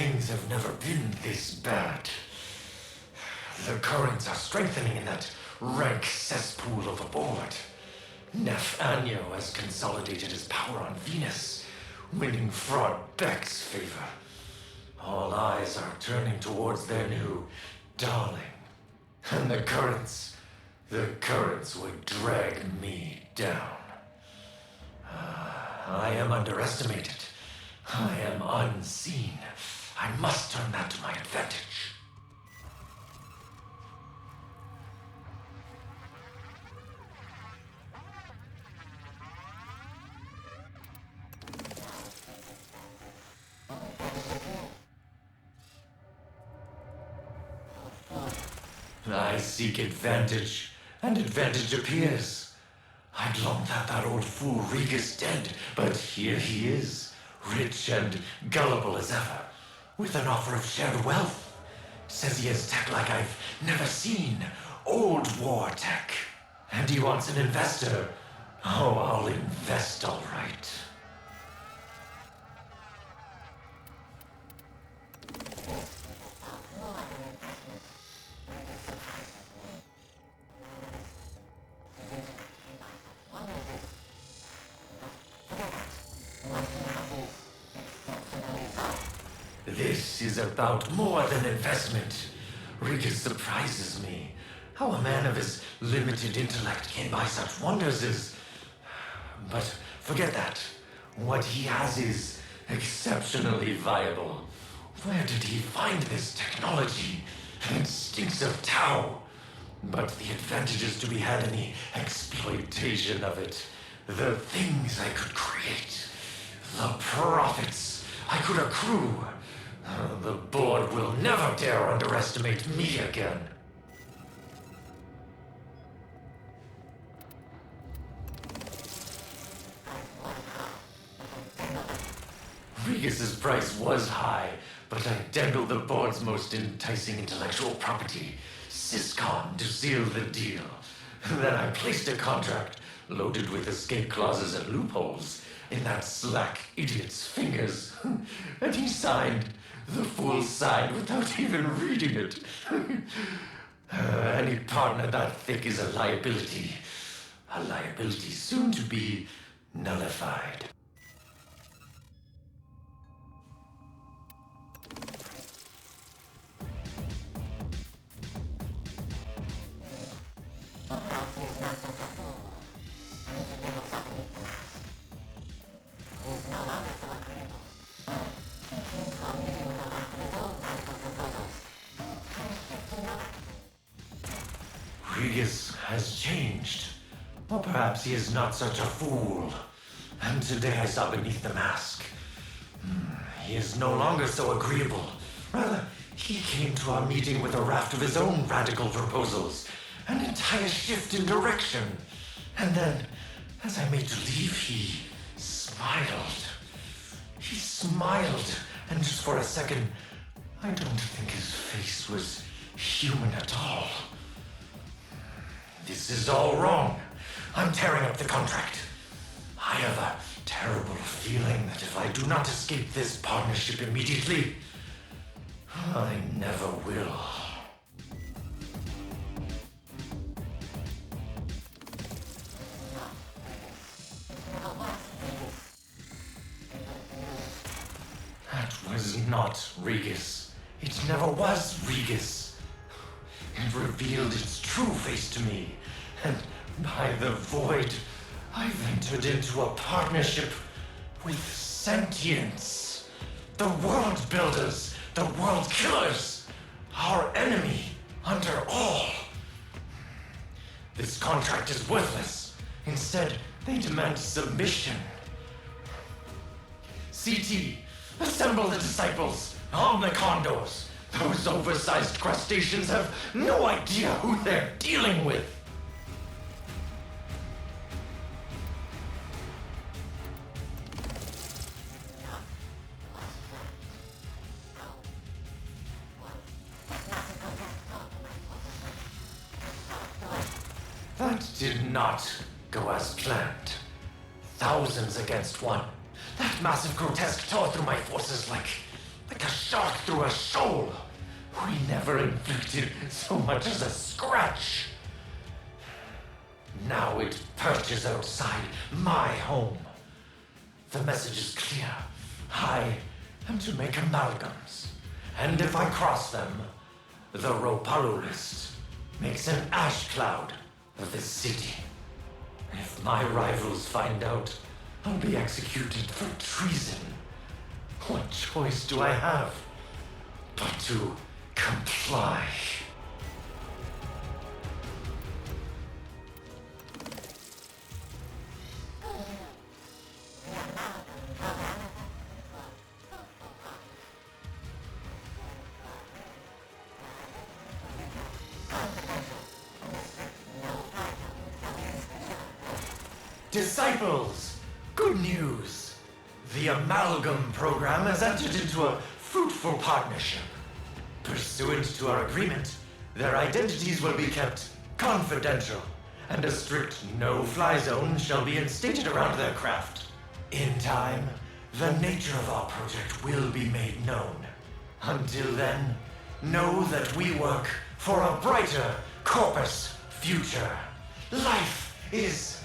Things have never been this bad. The currents are strengthening in that rank cesspool overboard. Nef Anyo has consolidated his power on Venus, winning Fraud Beck's favor. All eyes are turning towards their new darling. And the currents would drag me down. I am underestimated. I am unseen. I must turn that to my advantage. I seek advantage, and advantage appears. I'd long thought that old fool Rieg is dead, but here he is, rich and gullible as ever, with an offer of shared wealth. Says he has tech like I've never seen, old war tech. And he wants an investor. Oh, I'll invest all right. This is about more than investment. Riga surprises me. How a man of his limited intellect can buy such wonders is... But forget that. What he has is exceptionally viable. Where did he find this technology? It stinks of Tau. But the advantage is to be had in the exploitation of it. The things I could create. The profits I could accrue. The board will never dare underestimate me again. Regis's price was high, but I dangled the board's most enticing intellectual property, Syscon, to seal the deal. Then I placed a contract, loaded with escape clauses and loopholes, in that slack idiot's fingers. And he signed. The fool signed without even reading it. Any partner that thick is a liability. A liability soon to be nullified. Regis has changed. Or perhaps he is not such a fool. And today I saw beneath the mask. He is no longer so agreeable. Rather, he came to our meeting with a raft of his own radical proposals. An entire shift in direction. And then, as I made to leave, he smiled. He smiled, and just for a second, I don't think his face was human at all. This is all wrong. I'm tearing up the contract. I have a terrible feeling that if I do not escape this partnership immediately, I never will. That was not Regis. It never was Regis. It revealed its true face to me, and by the void, I've entered into a partnership with sentience. The world builders, the world killers, our enemy under all. This contract is worthless. Instead, they demand submission. CT, assemble the disciples, arm the condors. Those oversized crustaceans have no idea who they're dealing with. That did not go as planned. Thousands against one. That massive grotesque tore through my forces like like a shot through a shoal. We never inflicted so much as a scratch. Now it perches outside my home. The message is clear. I am to make amalgams. And if I cross them, the Ropalu list makes an ash cloud of the city. If my rivals find out, I'll be executed for treason. What choice do I have but to comply? Disciples, good news. The Amalgam program has entered into a fruitful partnership. Pursuant to our agreement, their identities will be kept confidential, and a strict no-fly zone shall be instated around their craft. In time, the nature of our project will be made known. Until then, know that we work for a brighter corpus future. Life is